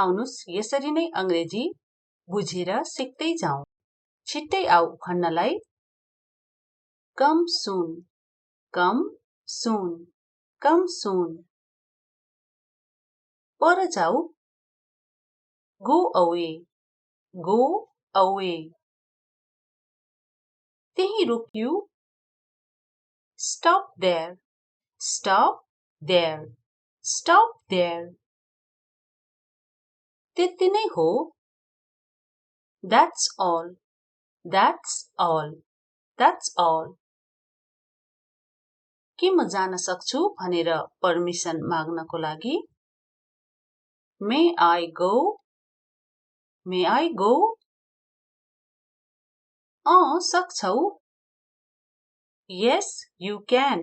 आउनुस् यसरी नै अंग्रेजी बुझेर सिक्दै जाउँ। छिट्टै आऊ भन्नलाई come soon, come soon, come soon। पर जाऊ go away, go away। त्यही रोकिऊ stop there, stop there, stop there। त्यति नै हो that's all, that's all, that's all। के म जान सक्छु भनेर परमिसन माग्नको लागि may I go, may I go। सक्छौ yes you can,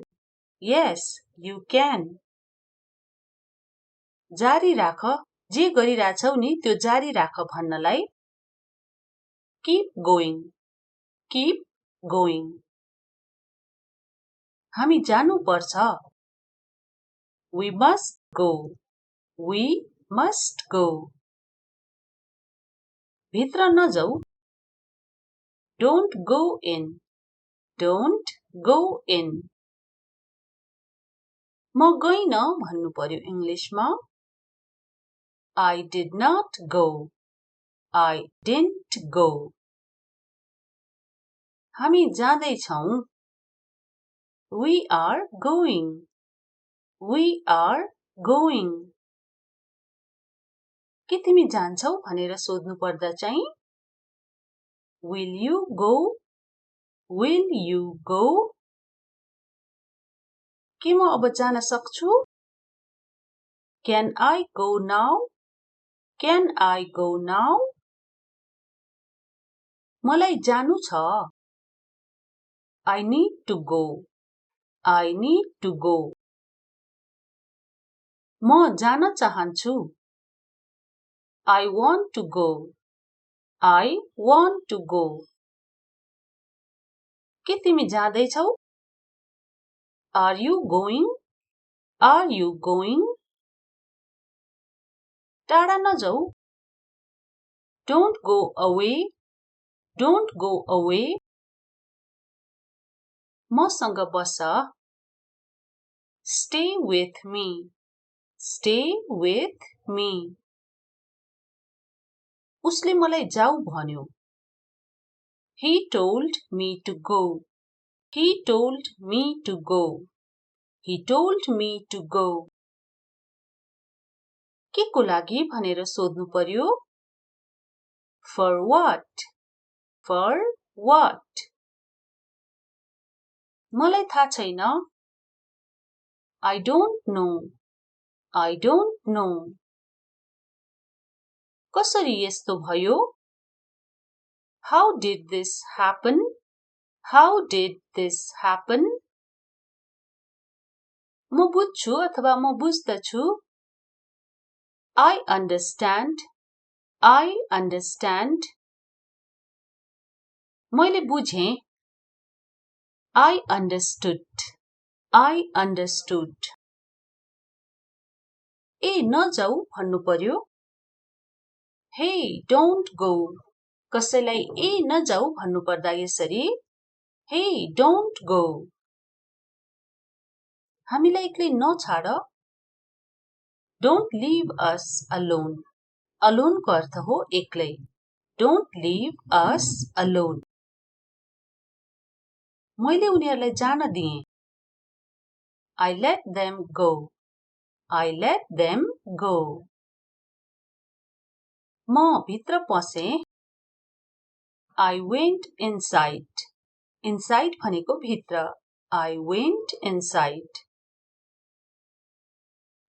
yes you can। जारी राख जे गरिराछौ नि त्यो जारी राख भन्नलाई keep going, keep going। हामी जानु पर्छ we must go, we must go। भित्र नजाऊ don't go in, don't go in। म गइन भन्नु पर्यो इंग्लिशमा I did not go, I didn't go। हामी जाँदै छौं we are going, we are going। के तिमी जान्छौ भनेर सोध्नु पर्दा चाहिँ will you go, will you go। के म अब जान सक्छु can I go now, can I go now। मलाई जानु छ I need to go, I need to go। म जान चाहन्छु I want to go, I want to go। के तिमी जाँदैछौ Are you going, are you going। टाढा नजाऊ don't go away, don't go away। मसँग बस stay with me, stay with me। उसले मलाई जाऊ भन्यो he told me to go, he told me to go, he told me to go। के को लागि भनेर सोध्नु पर्यो for what, for what। मलाई थाहा छैन I don't know, I don't know। कसरी यस्तो भयो how did this happen, how did this happen। म बुझ्छु अथवा म बुझ्दछु I understand, I understand। मैले बुझेँ I understood, I understood। ए नजाऊ भन्नु पर्यो hey don't go। कसैलाई ए नजाऊ भन्नु पर्दा यसरी hey don't go। हामीलाई एक्लै नछाड don't leave us alone। alone को अर्थ हो एक्लै don't leave us alone। मैले उनीहरूलाई जान दिएँ I let them go, I let them go। म भित्र पसेँ I went inside, inside भनेको भित्र I went inside।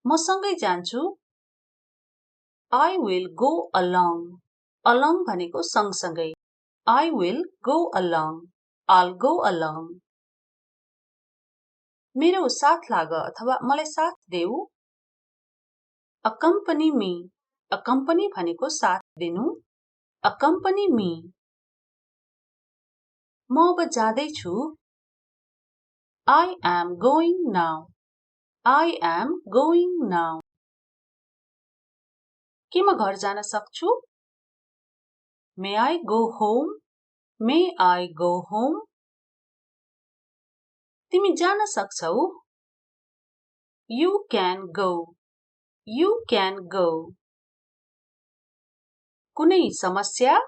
म सँगै जान्छु I will go along, along भनेको सँगसँगै I will go along, I'll go along। मेरो साथ लाग अथवा मलाई साथ देऊ accompany me, accompany भनेको साथ दिनु accompany me। म अब जाँदै छु I am going now, I am going now। के म घर जान सक्छु? May I go home? May I go home? तिमी जान सक्छौ? You can go. You can go. कुनै समस्या?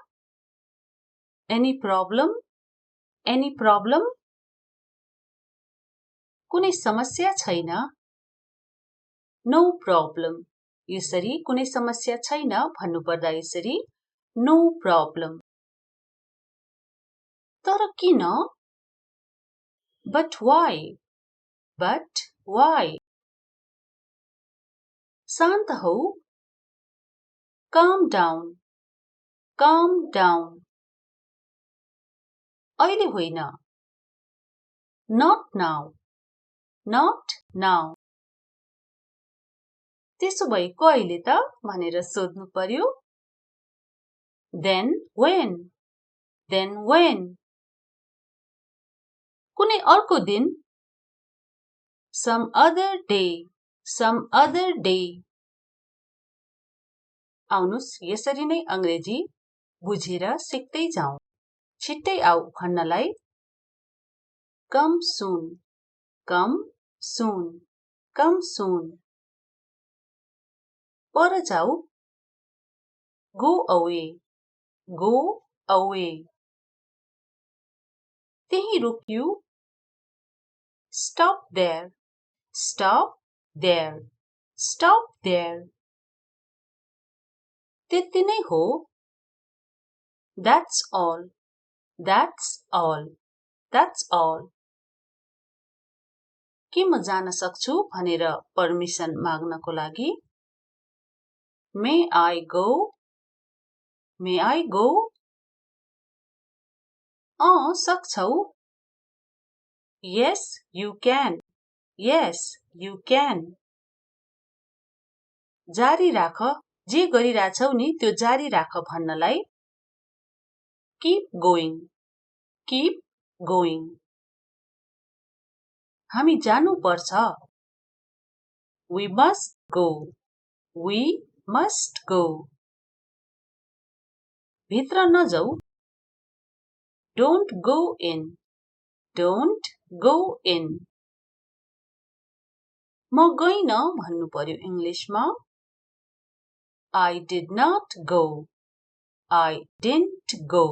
Any problem? Any problem? कुनै समस्या छैन? No problem. यसरी कुनै समस्या छैन भन्नुपर्दा यसरी no problem. तर किन? But why? But why? शान्त हौ. Calm down. Calm down. अहिले होइन. Not now. Not now. त्यसो भए कहिले त भनेर सोध्नु पर्यो. Then when? Then when? कुनै अर्को दिन? Some other day. Some other day. आउनुस् यसरी नै अंग्रेजी बुझेर सिक्दै जाउँ. छिट्टै आऊ भन्नलाई come soon. Come soon. Come soon. पर जाऊ. Go away. Go away. त्यही रोकिऊ. Stop there. Stop there. Stop there. त्यति नै हो. That's all. That's all. That's all. के म जान सक्छु भनेर परमिसन माग्नको लागि May I go? May I go? सक्छौ. Yes, you can. Yes, you can. जारी राख. जे गरिराछौ नि त्यो जारी राख भन्नलाई Keep going. Keep going. हामी जानु पर्छ. We must go. We must go. भित्र नजाऊ. Don't go in. Don't go in. म गइन भन्नु पर्यो इंग्लिशमा. I did not go. I didn't go.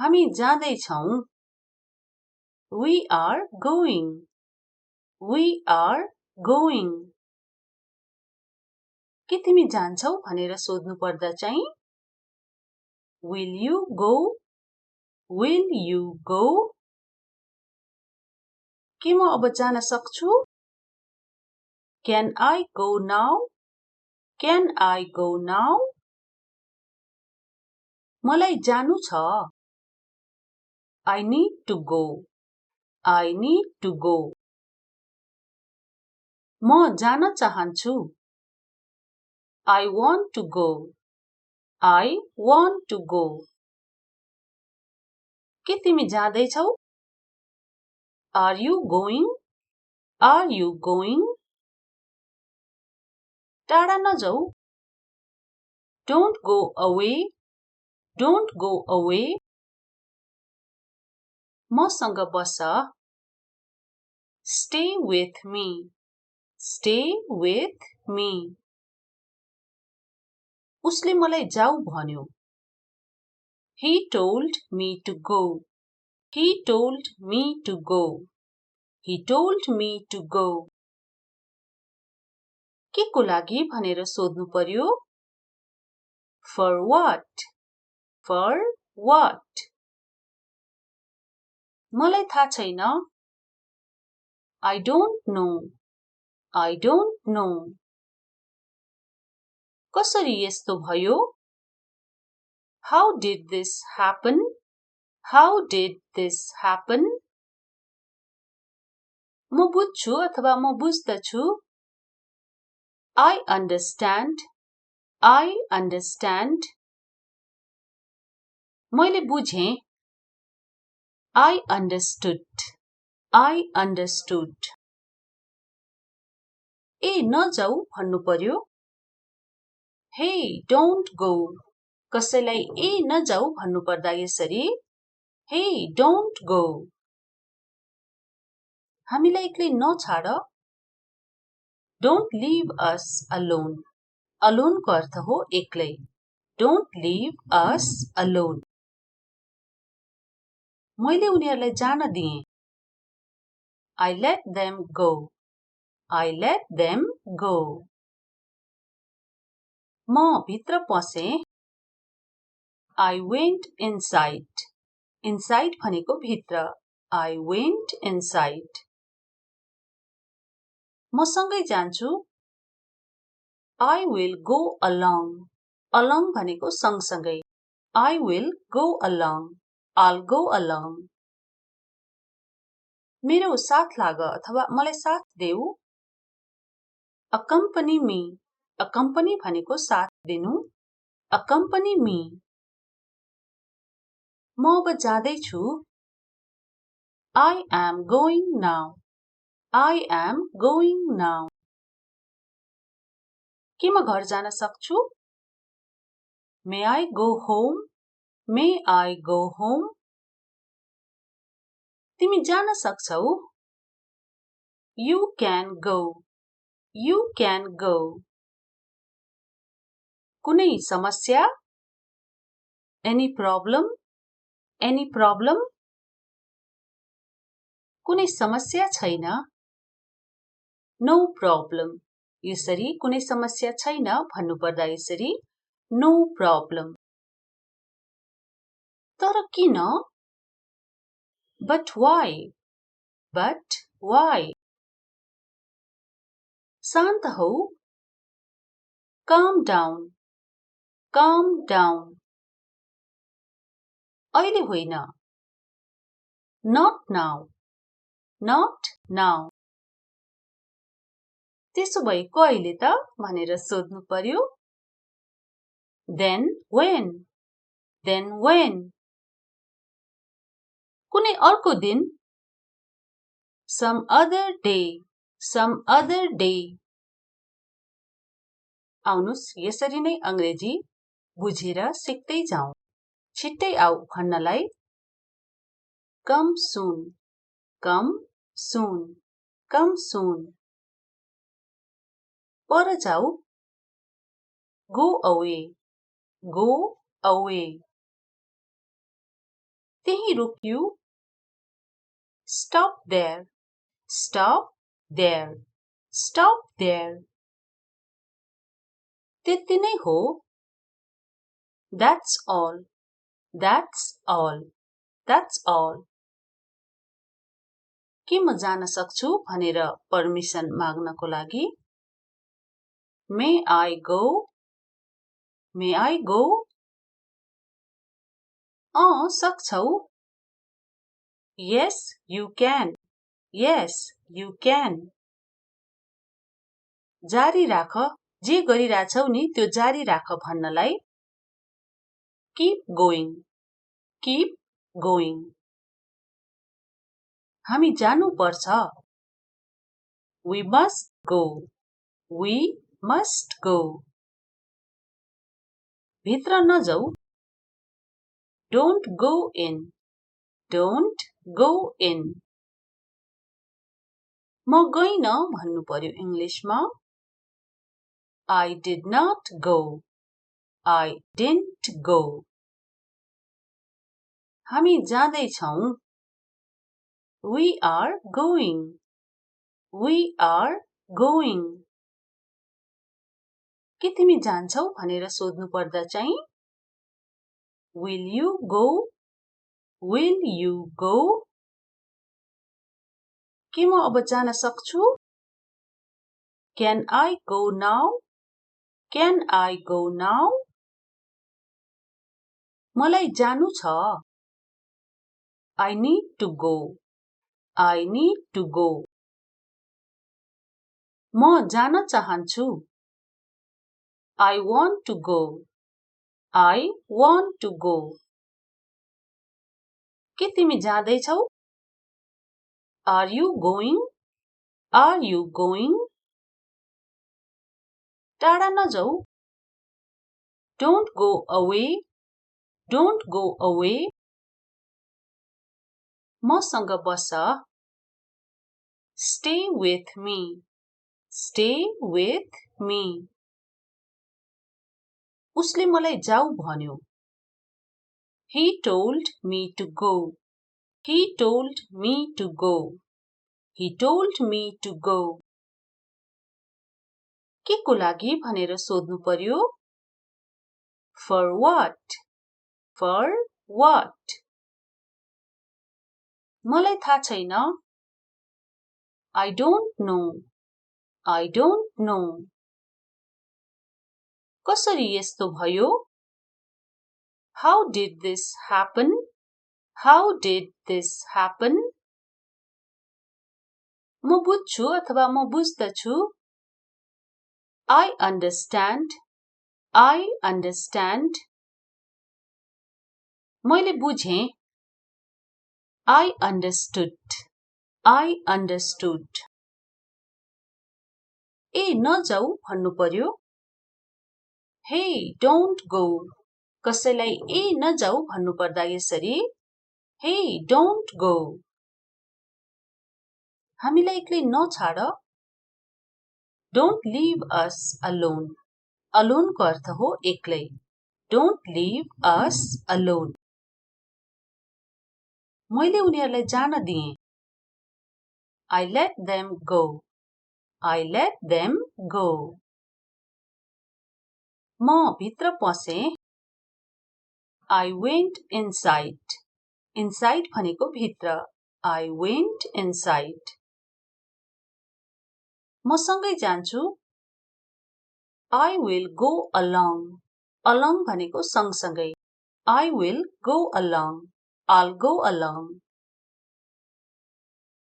हामी जाँदै छौं. We are going. We are going. के तिमी जान्छौ भनेर सोध्नु पर्दा चाहिँ Will you go? Will you go? के म अब जान सक्छु? Can I go now? Can I go now? मलाई जानु छ. I need to go. I need to go. म जान चाहन्छु. I want to go. I want to go. के तिमी जाँदै छौ? Are you going? Are you going? टाढा नजाऊ. Don't go away. Don't go away. मसँग बस. Stay with me. Stay with me. उसले मलाई जाऊ भन्यो. He told me to go. He told me to go. He told me to go. के को लागि भनेर सोध्नु पर्यो. For what? For what? मलाई थाहा छैन. I don't know. I don't know. कसरी यस्तो भयो? How did this happen? How did this happen? म बुझ्छु अथवा म बुझ्दछु. I understand. I understand. मैले बुझेँ. I understood. I understood. ए नजाऊ भन्नु पर्यो. Hey, don't go. कसैलाई ए नजाऊ भन्नुपर्दा यसरी Hey, don't go. हामीलाई एक्लै नछाड Don't leave us alone. Alone को अर्थ हो एक्लै. Don't leave us alone. मैले उनीहरूलाई जान दिएँ. I let them go. I let them go. म भित्र पसेँ. I went inside. Inside भनेको भित्र. I went inside. म सँगै जान्छु. I will go along. Along भनेको सँगसँगै. I will go along. I'll go along. मेरो साथ लाग अथवा मलाई साथ देऊ. Accompany me. Accompany भनेको साथ दिनु. Accompany me. म अब जाँदैछु. I am going now. I am going now. के म घर जान सक्छु? May I go home? May I go home? तिमी जान सक्छौ? You can go. You can go. कुनै समस्या? Any problem? Any problem? कुनै समस्या छैन. No problem. यसरी कुनै समस्या छैन भन्नुपर्दा यसरी No problem. तर किन? But why? But why? शान्त हौ. Calm down. Calm down. अहिले होइन. Not now. Not now. त्यसो भए कहिले त भनेर सोध्नु पर्यो. Then when? Then when? कुनै अर्को दिन. Some other day. Some other day. आउनुस् यसरी नै अंग्रेजी बुझेर सिक्दै जाउँ. छिट्टै आऊ भन्नलाई Come soon. Come soon. Come soon. पर जाऊ. Go away. Go away. त्यही रोकिऊ. Stop there. Stop there. Stop there. त्यति नै हो. That's all. That's all. That's all. के म जान सक्छु भनेर परमिसन माग्नको लागि May I go? May I go? सक्छौ. Yes, you can. Yes, you can. जारी राख. जे गरिराछौ नि त्यो जारी राख भन्नलाई Keep going. Keep going. हामी जानु पर्छ. We must go. We must go. भित्र नजाऊ. Don't go in. Don't go in. म गइन भन्नु पर्यो इंग्लिशमा. I did not go. I didn't go. हामी जाँदैछौं. We are going. We are going. के तिमी जान्छौ भनेर सोध्नु पर्दा चाहिँ Will you go? Will you go? के म अब जान सक्छु? Can I go now? Can I go now? मलाई जानु छ. I need to go. I need to go. म जान चाहन्छु. I want to go. I want to go. के तिमी जाँदैछौ? Are you going? Are you going? टाढा नजाऊ. Don't go away. Don't go away. मसँग बस. Stay with me. Stay with me. उसले मलाई जाऊ भन्यो. He told me to go. He told me to go. He told me to go. के को लागि भनेर सोध्नु पर्यो. For what? For what? मलाई थाहा छैन. I don't know. I don't know. कसरी यस्तो भयो? How did this happen? How did this happen? म बुझ्छु अथवा म बुझ्दछु. I understand. I understand. मैले बुझेँ. I understood. I understood. ए नजाऊ भन्नु पर्यो. Hey, don't go. कसैलाई ए नजाऊ भन्नु पर्दा यसरी. Hey, don't go. हामीलाई एक्लै नछाड. Don't leave us alone. Alone को अर्थ हो एक्लै. Don't leave us alone. मैले उनीहरूलाई जान दिएँ. I let them go. I let them go. म भित्र पसेँ. I went inside. Inside भनेको भित्र. I went inside. म सँगै जान्छु. I will go along. Along भनेको सँगसँगै. I will go along. I'll go along.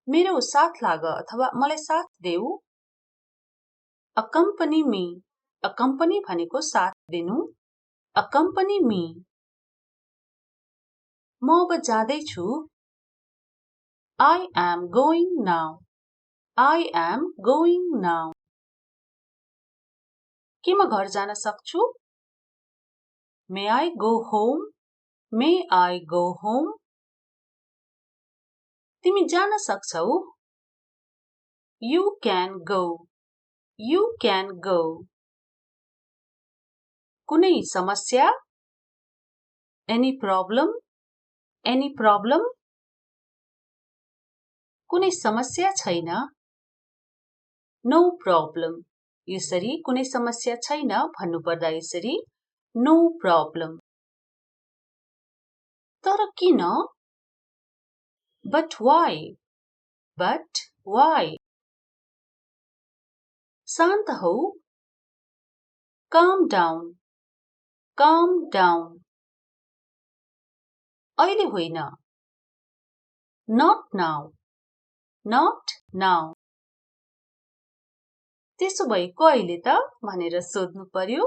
मेरो साथ लाग अथवा मलाई साथ देऊ. Accompany me. Accompany भनेको साथ दिनु. Accompany me. म अब जाँदैछु. I am going now. I am going now. के म घर जान सक्छु? May I go home? May I go home? तिमी जान सक्छौ? You can go. You can go. कुनै समस्या? Any problem? Any problem? कुनै समस्या छैन. No problem. यसरी कुनै समस्या छैन भन्नु पर्दा यसरी no problem. तर किन? But why? But why? शान्त हौ. Calm down. Calm down. अहिले होइन. Not now. Not now. त्यसो भए कहिले त भनेर सोध्नु पर्यो.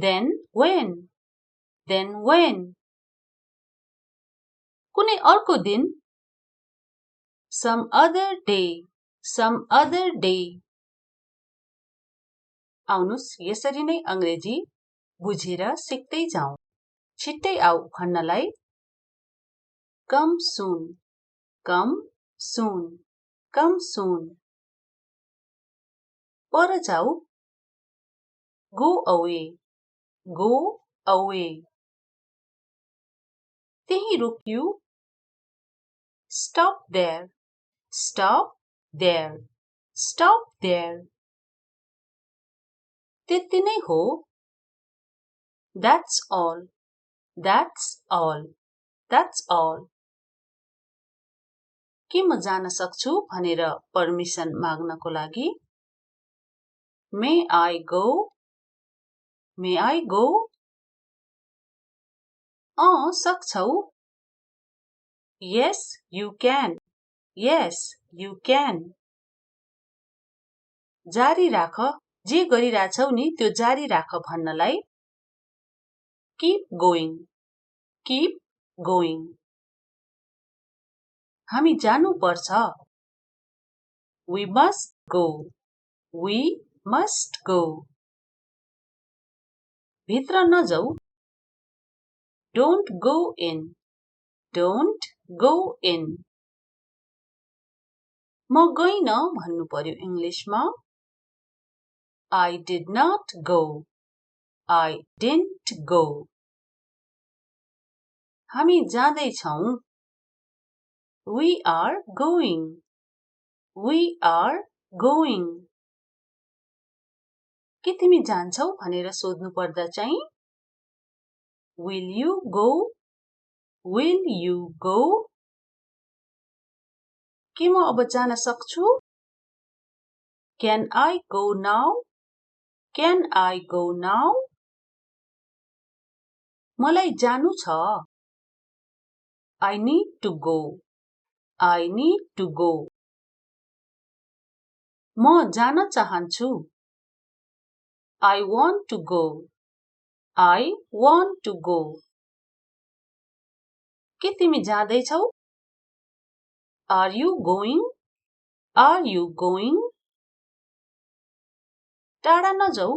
Then when? Then when? कुनै अर्को दिन. Some other day. Some other day. आउनुस् यसरी नै अंग्रेजी बुझेर सिक्दै जाउँ. छिट्टै आऊ भन्नलाई come soon. Come soon. Come soon. पर जाऊ. Go away. Go away. त्यही रोकिऊ. Stop there. Stop there. Stop there. त्यति नै हो. That's all. That's all. That's all. के म जान सक्छु भनेर परमिसन माग्नको लागि. May I go? May I go? सक्छौ. Yes, you can. Yes, you can. जारी राख. जे गरिराछौ नि त्यो जारी राख भन्नलाई keep going. Keep going. हामी जानु पर्छ. We must go. We must go. भित्र नजाऊ. Don't go in. Don't go in. म गइन भन्नु पर्यो इङ्ग्लिसमा. I did not go. I didn't go. हामी जाँदैछौँ. We are going. We are going. के तिमी जान्छौ भनेर सोध्नु पर्दा चाहिँ Will you go? Will you go? के म अब जान सक्छु? Can I go now? Can I go now? मलाई जानु छ. I need to go. I need to go. म जान चाहन्छु. I want to go. I want to go. के तिमी जाँदैछौ? Are you going? Are you going? टाढा नजाऊ.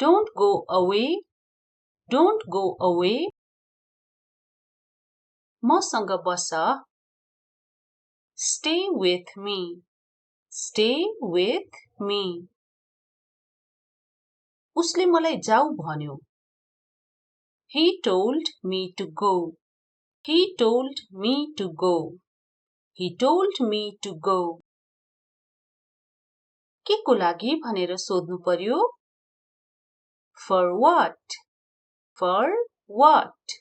Don't go away. Don't go away. मसँग बस. Stay with me. Stay with me. उसले मलाई जाऊ भन्यो. He told me to go. He told me to go. He told me to go. के को लागि भनेर सोध्नु पर्यो. For what? For what?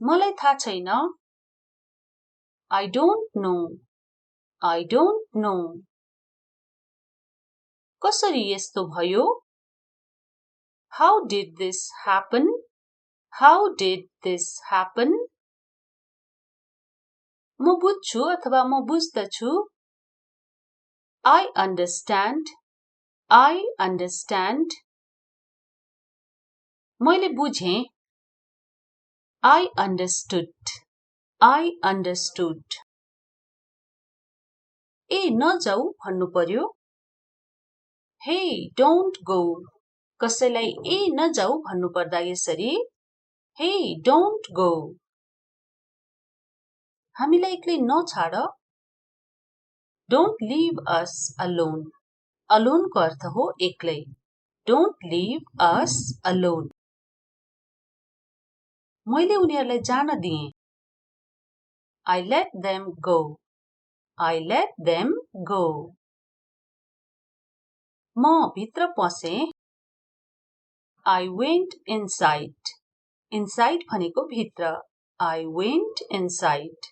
मलाई थाहा छैन. I don't know. I don't know. कसरी यस्तो भयो? How did this happen? How did this happen? म बुझ्छु अथवा म बुझ्दछु. I understand. I understand. मैले बुझेँ. I understood. I understood. ए नजाऊ भन्नु पर्यो. Hey, don't go. कसैलाई ए नजाऊ भन्नु पर्दा यसरी. Hey, don't go. हामीलाई एक्लै नछाड. Don't leave us alone. Alone को अर्थ हो एक्लै. Don't leave us alone. मैले उनीहरूलाई जान दिएँ. I let them go. I let them go. म भित्र पसेँ. I went inside. Inside भनेको भित्र. I went inside.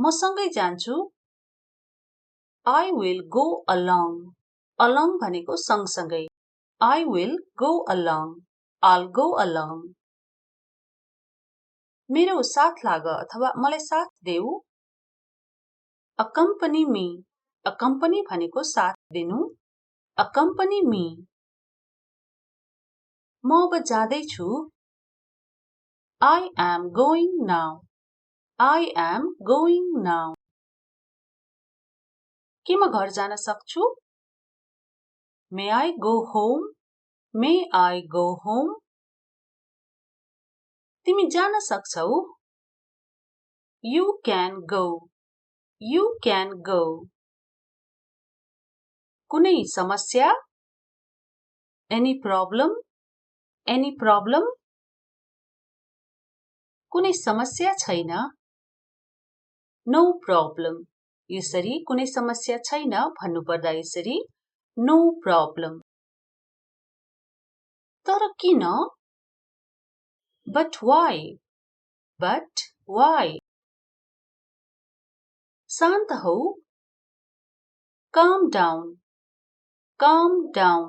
म सँगै जान्छु. I will go along. Along भनेको सँगसँगै. I will go along. I'll go along. मेरो साथ लाग अथवा मलाई साथ देऊ. Accompany me. Accompany भनेको साथ दिनु. Accompany me. म अब जाँदैछु. I am going now. I am going now. के म घर जान सक्छु? May I go home? May I go home? तिमी जान सक्छौ? You can go. You can go. कुनै समस्या? Any problem? Any problem? कुनै समस्या छैन. No problem. यसरी कुनै समस्या छैन भन्नु पर्दा यसरी no problem. तर किन? But why? But why? शान्त हौ. Calm down. Calm down.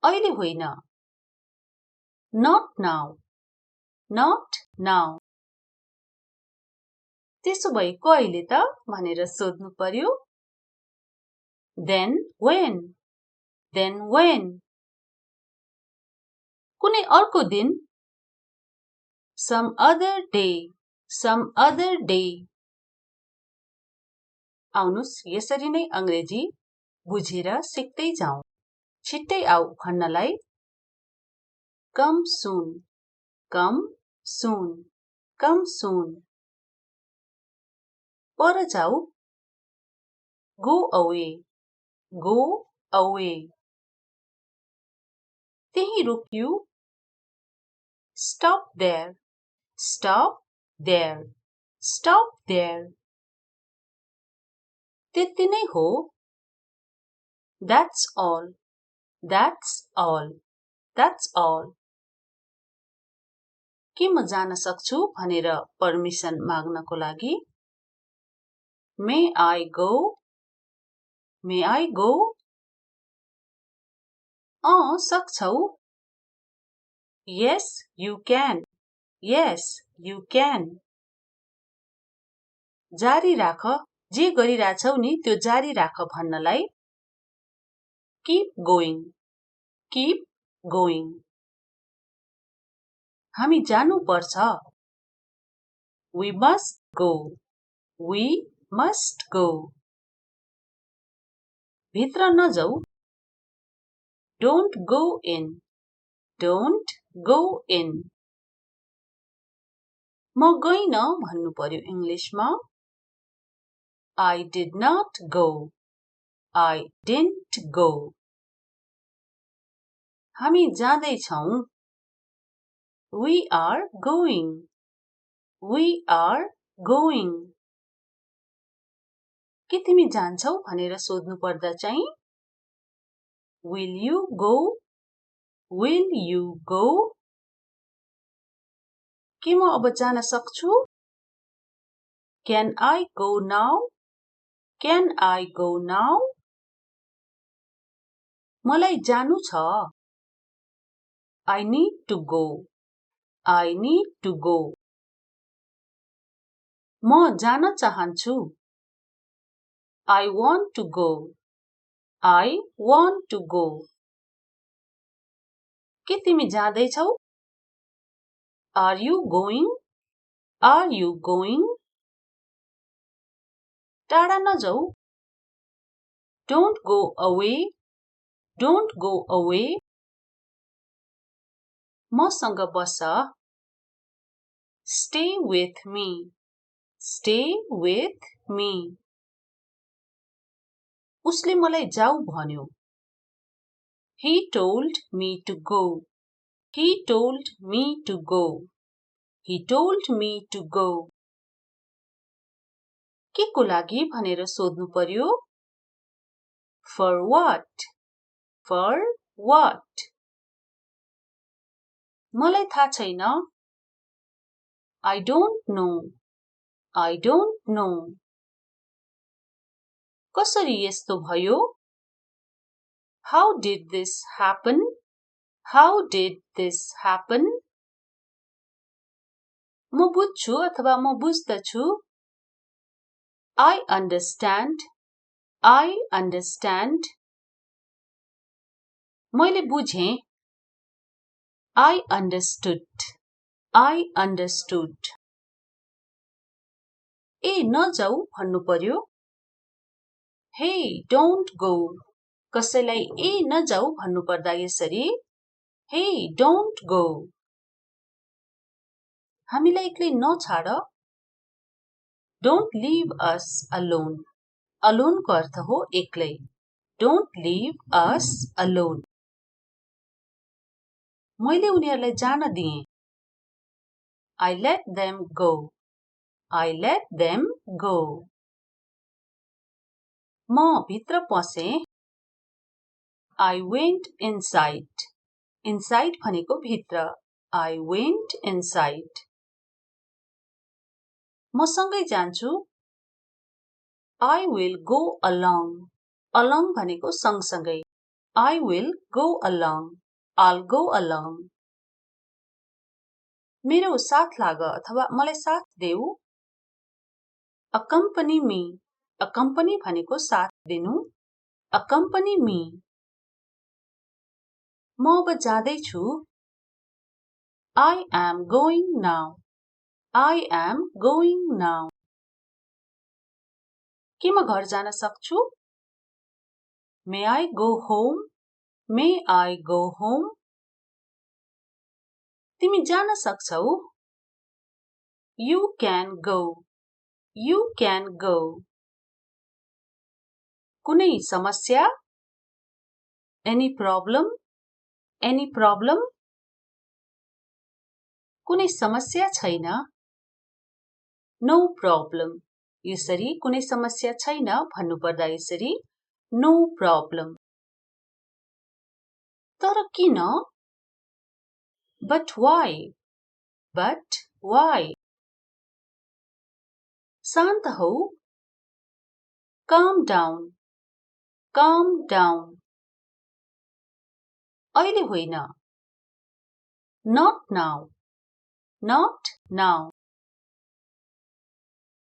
अहिले होइन. Not now. Not now. त्यसो भए कहिले त भनेर सोध्नु पर्यो. Then when? Then when? कुनै अर्को दिन. Some other day. Some other day. आउनुस् यसरी नै अंग्रेजी बुझेर सिक्दै जाउँ। छिट्टै आऊ भन्नलाई come soon, come soon, come soon. पर जाऊ go away, go away. त्यही रोकिऊ stop there, stop there, stop there. त्यति नै हो that's all, that's all, that's all. के म जान सक्छु भनेर परमिसन माग्नको लागि may I go, may I go. सक्छौ yes you can, yes you can. जारी राख जे गरिराछौ नि त्यो जारी राख भन्नलाई keep going, keep going. हामी जानु पर्छ we must go, we must go. भित्र नजाऊ don't go in, don't go in. म गइन भन्नु पर्यो इङ्ग्लिशमा I did not go, I didn't go. हामी जाँदैछौँ we are going, we are going. के तिमी जान्छौ भनेर सोध्नु पर्दा चाहिँ will you go, will you go. के म अब जान सक्छु can I go now, can I go now. मलाई जानु छ I need to go, I need to go. म जान चाहन्छु I want to go, I want to go. के तिमी जाँदैछौ Are you going, are you going. टाढा नजाऊ don't go away, don't go away. मसँग बस stay with me, stay with me. उसले मलाई जाऊ भन्यो he told me to go, he told me to go, he told me to go. के को लागि भनेर सोध्नु पर्यो for what, for what. मलाई थाहा छैन I don't know, I don't know. कसरी यस्तो भयो how did this happen, how did this happen. म बुझ्छु अथवा म बुझ्दछु I understand, I understand. मैले बुझेँ I understood, I understood. ए नजाऊ भन्नु पर्यो hey don't go. कसैलाई ए नजाऊ भन्नु पर्दा यसरी hey don't go. हामीलाई एक्लै नछाड don't leave us alone. alone को अर्थ हो एक्लै don't leave us alone. मैले उनीहरूलाई जान दिएँ I let them go, I let them go. म भित्र पसेँ I went inside. inside भनेको भित्र I went inside. म सँगै जान्छु I will go along. along भनेको सँगसँगै I will go along, I'll go along. मेरो साथ लाग अथवा मलाई साथ देऊ accompany me. accompany भनेको साथ दिनु accompany me. म अब जाँदैछु I am going now, I am going now. के म घर जान सक्छु May I go home? May I go home? तिमी जान सक्छौ? You can go. You can go. कुनै समस्या? Any problem? Any problem? कुनै समस्या छैन? No problem. यसरी कुनै समस्या छैन भन्नुपर्दा यसरी no problem. तर किन? But why? But why? शान्त हौ. Calm down. Calm down. अहिले होइन. Not now. Not now.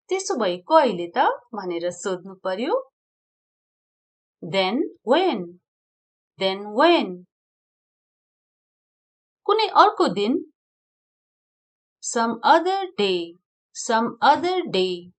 त्यसो भए कहिले त भनेर सोध्नु पर्यो. Then when? Then when? कुनै अर्को दिन? Some other day. Some other day.